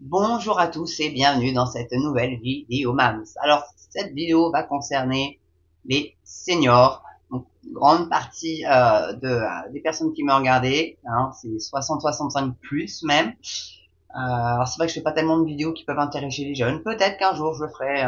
Bonjour à tous et bienvenue dans cette nouvelle vidéo MAMS. Alors, cette vidéo va concerner les seniors. Donc, une grande partie des personnes qui me regardaient, hein, c'est 60-65 plus même. Alors, c'est vrai que je fais pas tellement de vidéos qui peuvent intéresser les jeunes. Peut-être qu'un jour je ferai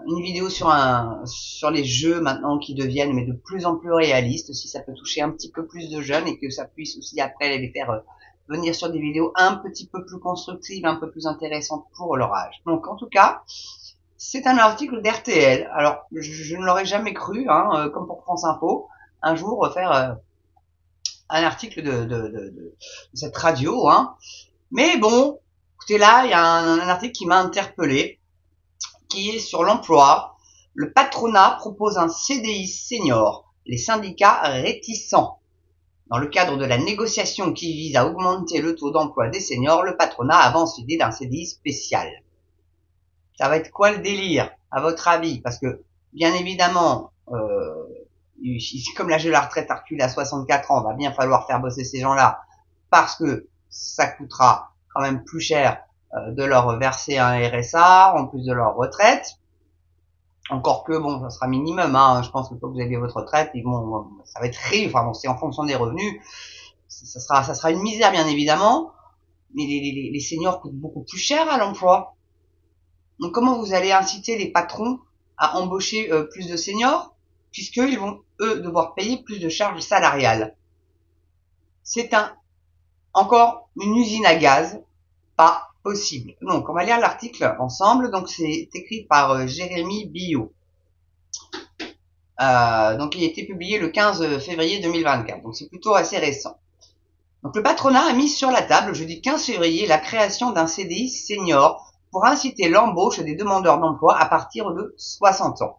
une vidéo sur les jeux maintenant qui deviennent mais de plus en plus réalistes, si ça peut toucher un petit peu plus de jeunes et que ça puisse aussi après les faire venir sur des vidéos un petit peu plus constructives, un peu plus intéressantes pour leur âge. Donc en tout cas, c'est un article d'RTL. Alors je ne l'aurais jamais cru, hein, comme pour France Info, un jour faire un article de cette radio, hein. Mais bon, écoutez là, il y a un article qui m'a interpellé, qui est sur l'emploi. Le patronat propose un CDI senior, les syndicats réticents. Dans le cadre de la négociation qui vise à augmenter le taux d'emploi des seniors, le patronat avance l'idée d'un CDI spécial. Ça va être quoi le délire, à votre avis? Parce que, bien évidemment, comme l'âge de la retraite recule à 64 ans, va bien falloir faire bosser ces gens-là, parce que ça coûtera quand même plus cher de leur verser un RSA, en plus de leur retraite. Encore que, bon, ça sera minimum, hein. Je pense que quand vous avez votre retraite, bon, ça va être enfin bon, c'est en fonction des revenus. Ça sera une misère, bien évidemment. Mais les seniors coûtent beaucoup plus cher à l'emploi. Donc, comment vous allez inciter les patrons à embaucher plus de seniors, puisqu'ils vont, eux, devoir payer plus de charges salariales? C'est encore une usine à gaz, pas possible. Donc, on va lire l'article ensemble. Donc, c'est écrit par Jérémy Billot. Donc il a été publié le 15 février 2024, donc c'est plutôt assez récent. Donc le patronat a mis sur la table jeudi 15 février la création d'un CDI senior pour inciter l'embauche des demandeurs d'emploi à partir de 60 ans.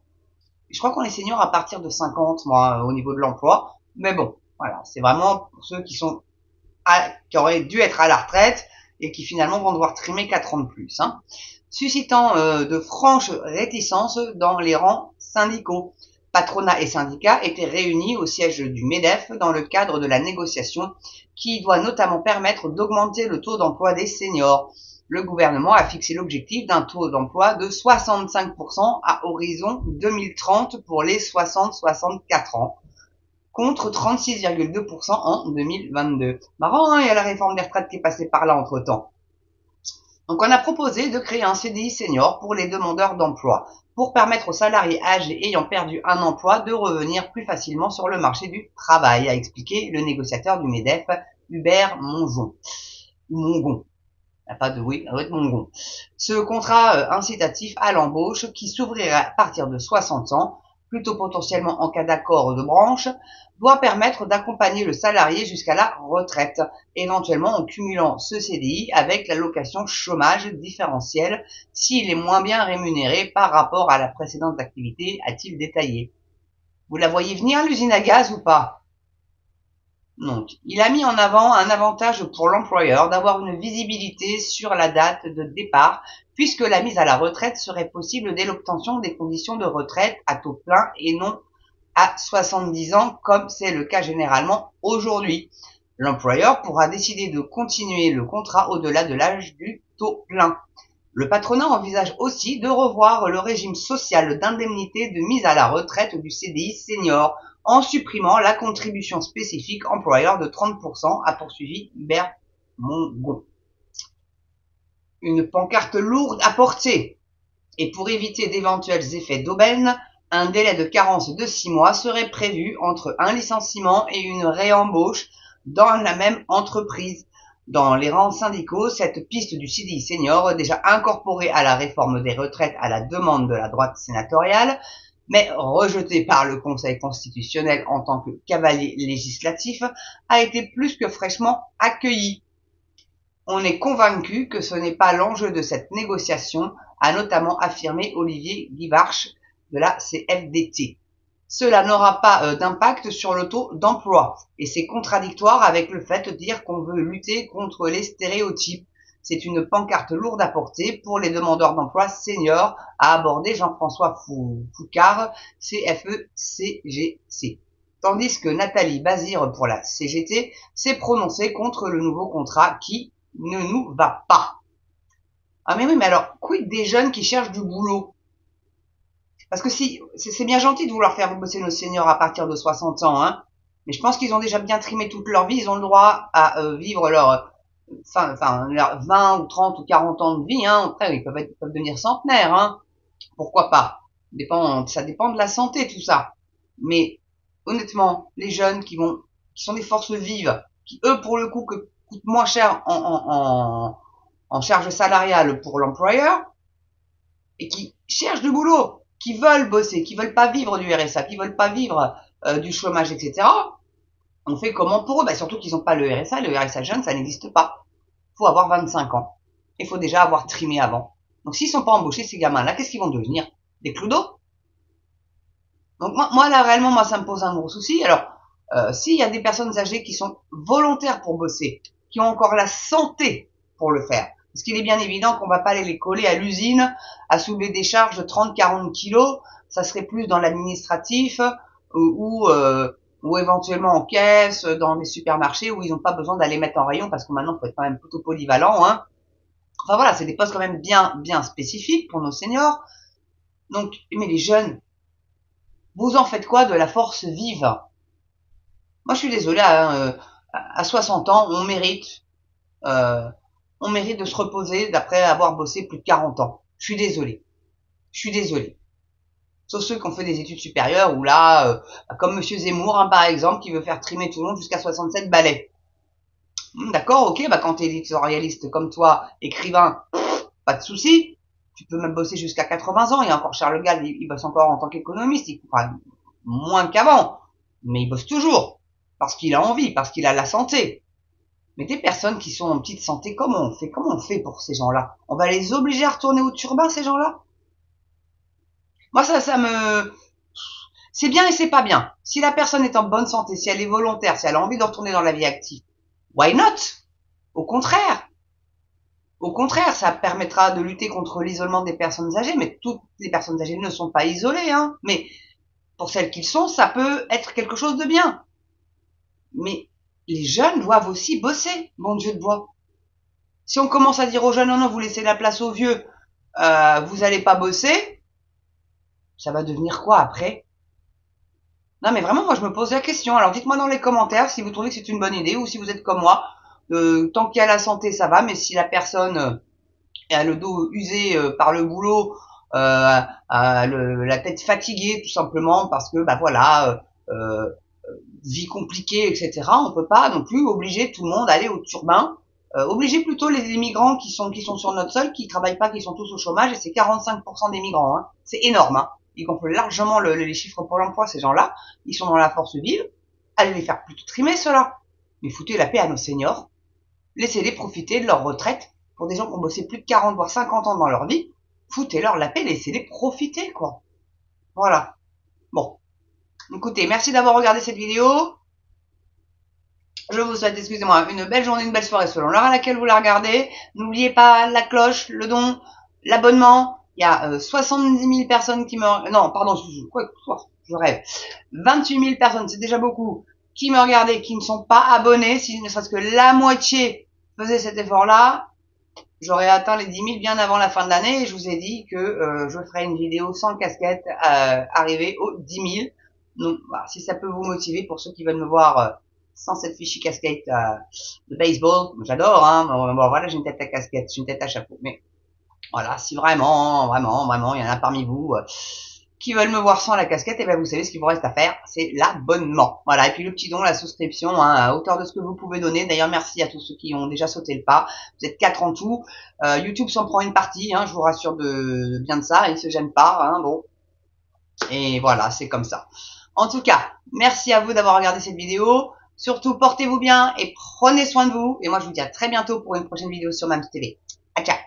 Je crois qu'on est senior à partir de 50, moi, au niveau de l'emploi, mais bon, voilà, c'est vraiment pour ceux qui auraient dû être à la retraite et qui finalement vont devoir trimer 4 ans de plus, hein, suscitant de franches réticences dans les rangs syndicaux. Patronat et syndicats étaient réunis au siège du MEDEF dans le cadre de la négociation qui doit notamment permettre d'augmenter le taux d'emploi des seniors. Le gouvernement a fixé l'objectif d'un taux d'emploi de 65% à horizon 2030 pour les 60-64 ans, contre 36,2% en 2022. Marrant, hein, il y a la réforme des retraites qui est passée par là entre-temps. Donc on a proposé de créer un CDI senior pour les demandeurs d'emploi, pour permettre aux salariés âgés ayant perdu un emploi de revenir plus facilement sur le marché du travail, a expliqué le négociateur du MEDEF, Hubert Mongon. Mongon. Pas de oui, ça doit être Mongon. Ce contrat incitatif à l'embauche, qui s'ouvrirait à partir de 60 ans, plutôt potentiellement en cas d'accord de branche, doit permettre d'accompagner le salarié jusqu'à la retraite, éventuellement en cumulant ce CDI avec l'allocation chômage différentielle s'il est moins bien rémunéré par rapport à la précédente activité, a-t-il détaillé. Vous la voyez venir, l'usine à gaz, ou pas? Donc, il a mis en avant un avantage pour l'employeur d'avoir une visibilité sur la date de départ, puisque la mise à la retraite serait possible dès l'obtention des conditions de retraite à taux plein et non à 70 ans, comme c'est le cas généralement aujourd'hui. L'employeur pourra décider de continuer le contrat au-delà de l'âge du taux plein. Le patronat envisage aussi de revoir le régime social d'indemnité de mise à la retraite du CDI senior en supprimant la contribution spécifique employeur de 30%, a poursuivi Hubert Mongon. Une pancarte lourde à porter. Et pour éviter d'éventuels effets d'aubaine, un délai de carence de 6 mois serait prévu entre un licenciement et une réembauche dans la même entreprise. Dans les rangs syndicaux, cette piste du CDI senior, déjà incorporée à la réforme des retraites à la demande de la droite sénatoriale, mais rejetée par le Conseil constitutionnel en tant que cavalier législatif, a été plus que fraîchement accueillie. On est convaincu que ce n'est pas l'enjeu de cette négociation, a notamment affirmé Olivier Guivarch de la CFDT. Cela n'aura pas d'impact sur le taux d'emploi, et c'est contradictoire avec le fait de dire qu'on veut lutter contre les stéréotypes. C'est une pancarte lourde à porter pour les demandeurs d'emploi seniors, a abordé Jean-François Foucard, CFE-CGC. Tandis que Nathalie Bazire pour la CGT s'est prononcée contre le nouveau contrat qui ne nous va pas. Ah mais oui, mais alors, quid des jeunes qui cherchent du boulot? Parce que si, c'est bien gentil de vouloir faire bosser nos seniors à partir de 60 ans, hein, mais je pense qu'ils ont déjà bien trimé toute leur vie, ils ont le droit à vivre leurs 20 ou 30 ou 40 ans de vie, hein. Après, ils peuvent devenir centenaires, hein. Pourquoi pas? Ça dépend de la santé, tout ça. Mais honnêtement, les jeunes qui sont des forces vives, qui eux, pour le coup, coûtent moins cher en charge salariale pour l'employeur, et qui cherchent du boulot, qui veulent bosser, qui veulent pas vivre du RSA, qui veulent pas vivre du chômage, etc. On fait comment pour eux? Bah, surtout qu'ils n'ont pas le RSA. Le RSA jeune, ça n'existe pas. Il faut avoir 25 ans. Il faut déjà avoir trimé avant. Donc s'ils sont pas embauchés, ces gamins-là, qu'est-ce qu'ils vont devenir? Des clodos? Donc moi là, réellement, moi, ça me pose un gros souci. Alors, s'il y a des personnes âgées qui sont volontaires pour bosser, qui ont encore la santé pour le faire, parce qu'il est bien évident qu'on va pas aller les coller à l'usine, à soulever des charges de 30-40 kilos, ça serait plus dans l'administratif, ou éventuellement en caisse, dans des supermarchés où ils n'ont pas besoin d'aller mettre en rayon, parce que maintenant, il faut être quand même plutôt polyvalent, hein. Enfin voilà, c'est des postes quand même bien spécifiques pour nos seniors. Donc, mais les jeunes, vous en faites quoi de la force vive? Moi, je suis désolée, à 60 ans, on mérite de se reposer d'après avoir bossé plus de 40 ans. Je suis désolée. Je suis désolée. Sauf ceux qui ont fait des études supérieures, ou là, comme Monsieur Zemmour, hein, par exemple, qui veut faire trimer tout le monde jusqu'à 67 balais. D'accord, ok, bah quand t'es éditorialiste comme toi, écrivain, pas de souci. Tu peux même bosser jusqu'à 80 ans. Il y a encore Charles Gall, il bosse encore en tant qu'économiste. Enfin, moins qu'avant. Mais il bosse toujours. Parce qu'il a envie, parce qu'il a la santé. Mais des personnes qui sont en petite santé, comment on fait? Comment on fait pour ces gens-là? On va les obliger à retourner au turbin, ces gens-là? Moi, c'est bien et c'est pas bien. Si la personne est en bonne santé, si elle est volontaire, si elle a envie de retourner dans la vie active, why not? Au contraire. Au contraire, ça permettra de lutter contre l'isolement des personnes âgées, mais toutes les personnes âgées ne sont pas isolées, hein. Mais pour celles qui le sont, ça peut être quelque chose de bien. Mais les jeunes doivent aussi bosser, bon Dieu de bois. Si on commence à dire aux jeunes, non, non, vous laissez la place aux vieux, vous allez pas bosser, ça va devenir quoi après? Non mais vraiment, moi je me pose la question. Alors dites-moi dans les commentaires si vous trouvez que c'est une bonne idée ou si vous êtes comme moi. Tant qu'il y a la santé, ça va, mais si la personne a le dos usé par le boulot, la tête fatiguée tout simplement parce que bah voilà, vie compliquée, etc. On peut pas non plus obliger tout le monde à aller au turbin. Obliger plutôt les migrants qui sont sur notre sol, qui travaillent pas, qui sont tous au chômage, et c'est 45% des migrants. Hein. C'est énorme. Hein. Ils gonflent largement les chiffres pour l'emploi, ces gens-là. Ils sont dans la force vive. Allez les faire plutôt trimer, ceux-là. Mais foutez la paix à nos seniors. Laissez-les profiter de leur retraite. Pour des gens qui ont bossé plus de 40 voire 50 ans dans leur vie, foutez-leur la paix, laissez-les profiter, quoi. Voilà. Bon. Écoutez, merci d'avoir regardé cette vidéo. Je vous souhaite, excusez-moi, une belle journée, une belle soirée selon l'heure à laquelle vous la regardez. N'oubliez pas la cloche, le don, l'abonnement. Il y a 70 000 personnes qui me... Non, pardon, je rêve. 28 000 personnes, c'est déjà beaucoup, qui me regardent et qui ne sont pas abonnés. Si ne serait-ce que la moitié faisait cet effort-là, j'aurais atteint les 10 000 bien avant la fin de l'année. Et je vous ai dit que je ferai une vidéo sans casquette arrivée aux 10 000. Donc, voilà, si ça peut vous motiver pour ceux qui veulent me voir... sans cette fichue casquette de baseball, j'adore, hein, bon, voilà, j'ai une tête à casquette, j'ai une tête à chapeau, mais voilà, si vraiment, il y en a parmi vous qui veulent me voir sans la casquette, et ben vous savez ce qu'il vous reste à faire, c'est l'abonnement, voilà, et puis le petit don, la souscription, hein, à hauteur de ce que vous pouvez donner. D'ailleurs, merci à tous ceux qui ont déjà sauté le pas, vous êtes 4 en tout, YouTube s'en prend une partie, hein, je vous rassure bien de ça, il se gêne pas, hein, bon, et voilà, c'est comme ça. En tout cas, merci à vous d'avoir regardé cette vidéo. Surtout, portez-vous bien et prenez soin de vous. Et moi, je vous dis à très bientôt pour une prochaine vidéo sur MAMS TV. À ciao.